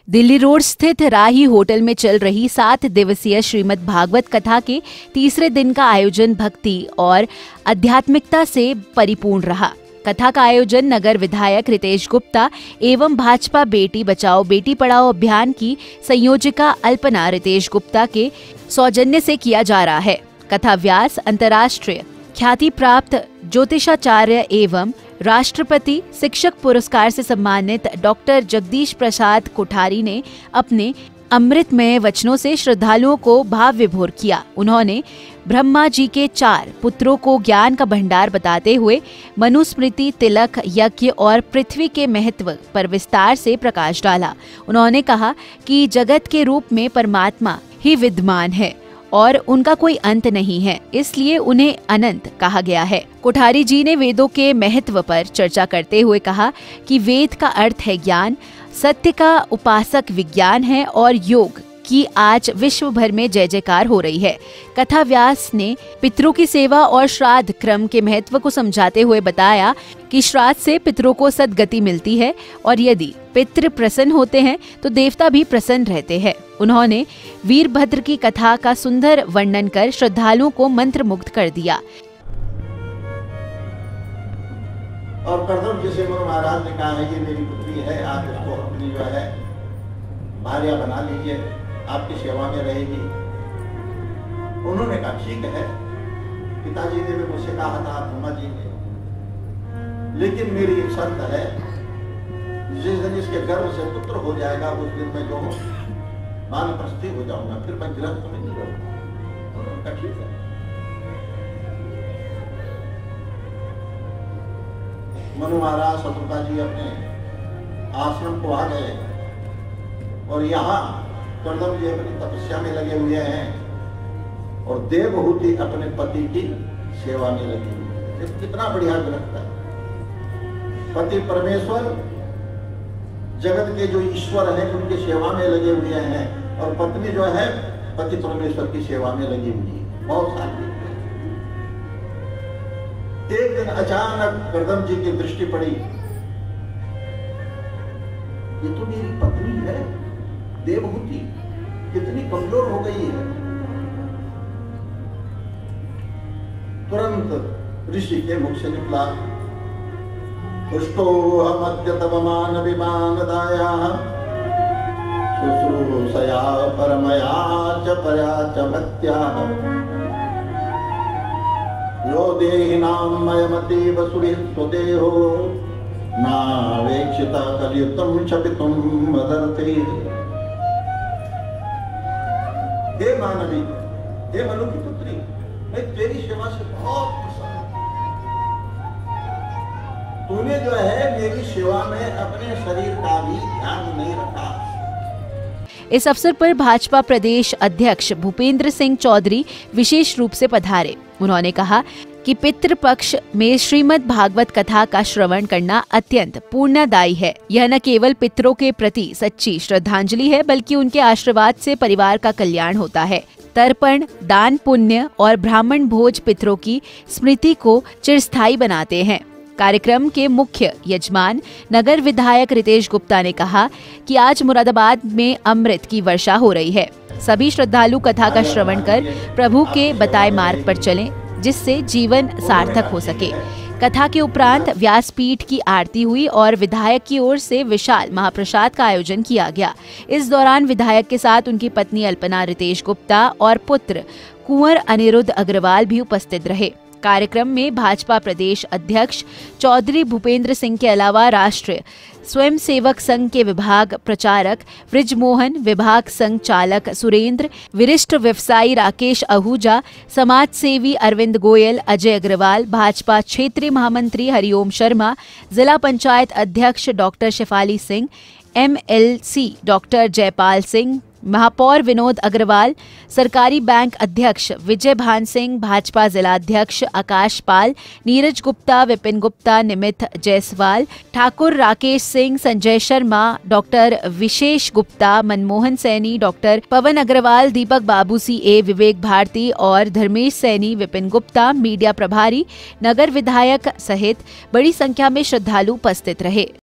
Delhi road स्थित राही hotel में चल रही 7 दिवसीय श्रीमद् भागवत कथा के तीसरे दिन का आयोजन भक्ति और आध्यात्मिकता से परिपूर्ण रहा। कथा का आयोजन नगर विधायक रितेश गुप्ता एवं भाजपा बेटी बचाओ बेटी पढ़ाओ अभियान की संयोजिका अल्पना रितेश गुप्ता के सौजन्य से किया जा रहा है। कथा व्यास अंतर्राष्ट्रीय ख्याति प्राप्त ज्योतिषाचार्य एवं राष्ट्रपति शिक्षक पुरस्कार से सम्मानित डॉक्टर जगदीश प्रसाद कोठारी ने अपने अमृतमय वचनों से श्रद्धालुओं को भाव विभोर किया। उन्होंने ब्रह्मा जी के 4 पुत्रों को ज्ञान का भंडार बताते हुए मनुस्मृति, तिलक, यज्ञ और पृथ्वी के महत्व पर विस्तार से प्रकाश डाला। उन्होंने कहा कि जगत के रूप में परमात्मा ही विद्यमान है और उनका कोई अंत नहीं है, इसलिए उन्हें अनंत कहा गया है। कोठारी जी ने वेदों के महत्व पर चर्चा करते हुए कहा कि वेद का अर्थ है ज्ञान, सत्य का उपासक विज्ञान है और योग की आज विश्व भर में जय जयकार हो रही है। कथा व्यास ने पितरों की सेवा और श्राद्ध क्रम के महत्व को समझाते हुए बताया कि श्राद्ध से पितरों को सद्गति मिलती है और यदि पितृ प्रसन्न होते हैं तो देवता भी प्रसन्न रहते हैं। उन्होंने वीरभद्र की कथा का सुंदर वर्णन कर श्रद्धालुओं को मंत्र मुग्ध कर दिया। और कर्दम जैसे गुरु महाराज ने कहा है ये मेरी पुत्री है, आप इसको अपनी जो है भार्या बना लीजिए, आपकी सेवा में रहेगी। उन्होंने कहा ठीक है, पिताजी ने भी मुझसे कहा था, ब्रह्मा जी ने, लेकिन मेरी एक शर्त है, जिस दिन इसके गर्भ से पुत्र हो जाएगा उस दिन मैं जो वानप्रस्थी हो जाऊंगा, फिर मैं गृहस्थ में नहीं रहूंगा। उन्होंने कहा ठीक है। मनु महाराज शत्रुघ्न जी अपने आश्रम को आ गए और यहाँ कर्दम जी अपनी तपस्या में लगे हुए हैं और देवहूति अपने पति की सेवा में लगी हुई है। कितना बढ़िया ग्रंथ है। पति परमेश्वर जगत के जो ईश्वर हैं उनकी सेवा में लगे हुए हैं और पत्नी जो है पति परमेश्वर की सेवा में लगी हुई है। बहुत सारी एक दिन अचानक कर्दम जी की दृष्टि पड़ी, ये तो मेरी पत्नी है देवहूति, कितनी कमजोर हो गई है। तुरंत ऋषि के मुख से निकला, पुष्टोऽहमद्य तव मान विमानदायाः शुश्रूषया परमया च पया च भक्त्याः यो देहिनां मयमतीव सुरिस्वदेहो नावेक्षिता कलियुक्तं क्षपितुं वदर्थे। हे मानवी, हे मनु की पुत्री, मैं तेरी सेवा से बहुत प्रसन्न हूं। तूने जो है मेरी सेवा में अपने शरीर का भी ध्यान नहीं रखा। इस अवसर पर भाजपा प्रदेश अध्यक्ष भूपेंद्र सिंह चौधरी विशेष रूप से पधारे। उन्होंने कहा कि पितृपक्ष में श्रीमद् भागवत कथा का श्रवण करना अत्यंत पुण्यदायी है। यह न केवल पितरों के प्रति सच्ची श्रद्धांजलि है, बल्कि उनके आशीर्वाद से परिवार का कल्याण होता है। तर्पण, दान पुण्य और ब्राह्मण भोज पितरों की स्मृति को चिरस्थायी बनाते हैं। कार्यक्रम के मुख्य यजमान नगर विधायक रितेश गुप्ता ने कहा कि आज मुरादाबाद में अमृत की वर्षा हो रही है। सभी श्रद्धालु कथा का श्रवण कर प्रभु के बताए मार्ग पर चलें, जिससे जीवन सार्थक हो सके। कथा के उपरांत व्यासपीठ की आरती हुई और विधायक की ओर से विशाल महाप्रसाद का आयोजन किया गया। इस दौरान विधायक के साथ उनकी पत्नी अल्पना रितेश गुप्ता और पुत्र कुंवर अनिरुद्ध अग्रवाल भी उपस्थित रहे। कार्यक्रम में भाजपा प्रदेश अध्यक्ष चौधरी भूपेंद्र सिंह के अलावा राष्ट्रीय स्वयंसेवक संघ के विभाग प्रचारक ब्रिजमोहन, विभाग संघ चालक सुरेंद्र, वरिष्ठ व्यवसायी राकेश आहूजा, समाज सेवी अरविंद गोयल, अजय अग्रवाल, भाजपा क्षेत्रीय महामंत्री हरिओम शर्मा, जिला पंचायत अध्यक्ष doctor Shefali Singh, MLC doctor Jaipal Singh, महापौर विनोद अग्रवाल, सरकारी बैंक अध्यक्ष विजय भान सिंह, भाजपा जिलाध्यक्ष आकाश पाल, नीरज गुप्ता, विपिन गुप्ता, निमित जायसवाल, ठाकुर राकेश सिंह, संजय शर्मा, डॉक्टर विशेष गुप्ता, मनमोहन सैनी, डॉक्टर पवन अग्रवाल, दीपक बाबू CA, विवेक भारती और धर्मेश सैनी, विपिन गुप्ता, मीडिया प्रभारी, नगर विधायक सहित बड़ी संख्या में श्रद्धालु उपस्थित रहे।